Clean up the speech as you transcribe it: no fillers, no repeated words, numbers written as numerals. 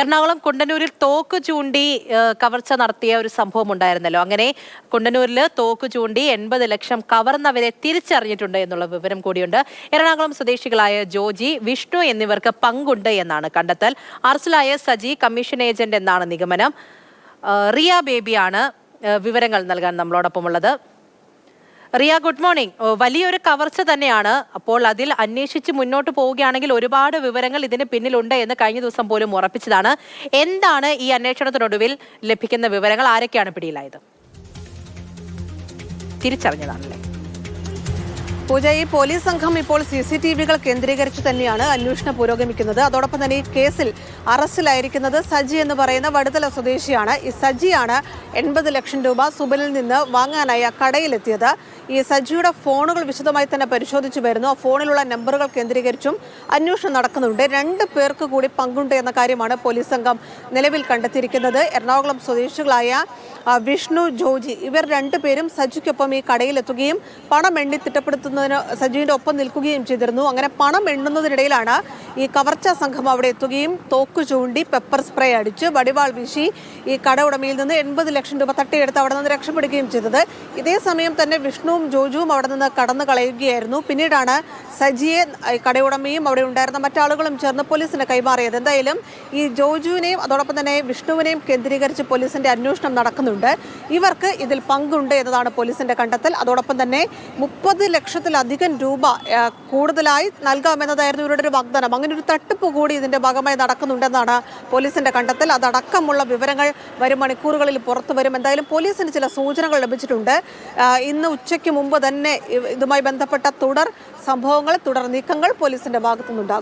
എറണാകുളം കുണ്ടന്നൂരിൽ തോക്ക് ചൂണ്ടി കവർച്ച നടത്തിയ ഒരു സംഭവം ഉണ്ടായിരുന്നല്ലോ. അങ്ങനെ കുണ്ടന്നൂരിൽ തോക്ക് ചൂണ്ടി 80 ലക്ഷം കവർന്നവരെ തിരിച്ചറിഞ്ഞിട്ടുണ്ട് എന്നുള്ള വിവരം കൂടിയുണ്ട്. എറണാകുളം സ്വദേശികളായ ജോജി, വിഷ്ണു എന്നിവർക്ക് പങ്കുണ്ട് എന്നാണ് കണ്ടെത്തൽ. അറസ്റ്റിലായ സജി കമ്മീഷൻ ഏജന്റ് എന്നാണ് നിഗമനം. റിയ ബേബിയാണ് വിവരങ്ങൾ നൽകാൻ നമ്മളോടൊപ്പമുള്ളത്. Riya, good morning. വലിയൊരു കവർച്ച തന്നെയാണ്. അപ്പോൾ അതിൽ അന്വേഷിച്ച് മുന്നോട്ട് പോവുകയാണെങ്കിൽ ഒരുപാട് വിവരങ്ങൾ ഇതിന് പിന്നിലുണ്ട് എന്ന് കഴിഞ്ഞ ദിവസം പോലും ഉറപ്പിച്ചതാണ്. എന്താണ് ഈ അന്വേഷണത്തിനൊടുവിൽ ലഭിക്കുന്ന വിവരങ്ങൾ? ആരൊക്കെയാണ് പിടിയിലായത്? തിരിച്ചറിഞ്ഞതാണല്ലേ പൂജ? ഈ പോലീസ് സംഘം ഇപ്പോൾ CCTV-കൾ കേന്ദ്രീകരിച്ച് തന്നെയാണ് അന്വേഷണം പുരോഗമിക്കുന്നത്. അതോടൊപ്പം തന്നെ ഈ കേസിൽ അറസ്റ്റിലായിരിക്കുന്നത് സജി എന്ന് പറയുന്ന വടുതല സ്വദേശിയാണ്. ഈ സജിയാണ് 80 ലക്ഷം രൂപ സുബലിൽ നിന്ന് വാങ്ങാനായി ആ കടയിലെത്തിയത്. ഈ സജിയുടെ ഫോണുകൾ വിശദമായി തന്നെ പരിശോധിച്ചു വരുന്നു. ആ ഫോണിലുള്ള നമ്പറുകൾ കേന്ദ്രീകരിച്ചും അന്വേഷണം നടക്കുന്നുണ്ട്. 2 പേർക്ക് കൂടി പങ്കുണ്ട് എന്ന കാര്യമാണ് പോലീസ് സംഘം നിലവിൽ കണ്ടെത്തിയിരിക്കുന്നത്. എറണാകുളം സ്വദേശികളായ വിഷ്ണു, ജോജി ഇവർ 2 പേരും സജിക്കൊപ്പം ഈ കടയിലെത്തുകയും പണം എണ്ണി തിട്ടപ്പെടുത്തുന്നതിന് സജീവിന്റെ ഒപ്പം നിൽക്കുകയും ചെയ്തിരുന്നു. അങ്ങനെ പണം എണ്ണുന്നതിനിടയിലാണ് ഈ കവർച്ചാ സംഘം അവിടെ എത്തുകയും തോക്ക് ചൂണ്ടി പെപ്പർ സ്പ്രേ അടിച്ച് വടിവാൾ വീശി ഈ കട ഉടമയിൽ നിന്ന് 80 ലക്ഷം രൂപ തട്ടിയെടുത്ത് അവിടെ നിന്ന് രക്ഷപ്പെടുകയും ചെയ്തത്. ഇതേ സമയം തന്നെ വിഷ്ണുവും ജോജുവും അവിടെ നിന്ന് കടന്നു കളയുകയായിരുന്നു. പിന്നീടാണ് സജിയെ കടയുടമയും അവിടെ ഉണ്ടായിരുന്ന മറ്റാളുകളും ചേർന്ന് പോലീസിന് കൈമാറിയത്. എന്തായാലും ഈ ജോജുവിനെയും അതോടൊപ്പം തന്നെ വിഷ്ണുവിനെയും കേന്ദ്രീകരിച്ച് പോലീസിന്റെ അന്വേഷണം നടക്കുന്നുണ്ട്. ഇവർക്ക് ഇതിൽ പങ്കുണ്ട് എന്നതാണ് പോലീസിന്റെ കണ്ടെത്തൽ. അതോടൊപ്പം തന്നെ 30 ലക്ഷത്തിലധികം രൂപ കൂടുതലായി നൽകാമെന്നതായിരുന്നു ഇവരുടെ ഒരു വാഗ്ദാനം. അങ്ങനെ ഒരു തട്ടിപ്പ് കൂടി ഇതിന്റെ ഭാഗമായി നടക്കുന്നുണ്ടെന്നാണ് പോലീസിന്റെ കണ്ടെത്തൽ. അതടക്കമുള്ള വിവരങ്ങൾ വരും മണിക്കൂറുകളിൽ പുറത്തു വരും. എന്തായാലും പോലീസിന് ചില സൂചനകൾ ലഭിച്ചിട്ടുണ്ട്. ഇന്ന് ഉച്ചയ്ക്ക് മുമ്പ് തന്നെ ഇതുമായി ബന്ധപ്പെട്ട തുടർ സംഭവങ്ങൾ, തുടർ നീക്കങ്ങൾ പോലീസിന്റെ ഭാഗത്തുനിന്നുണ്ടാകും.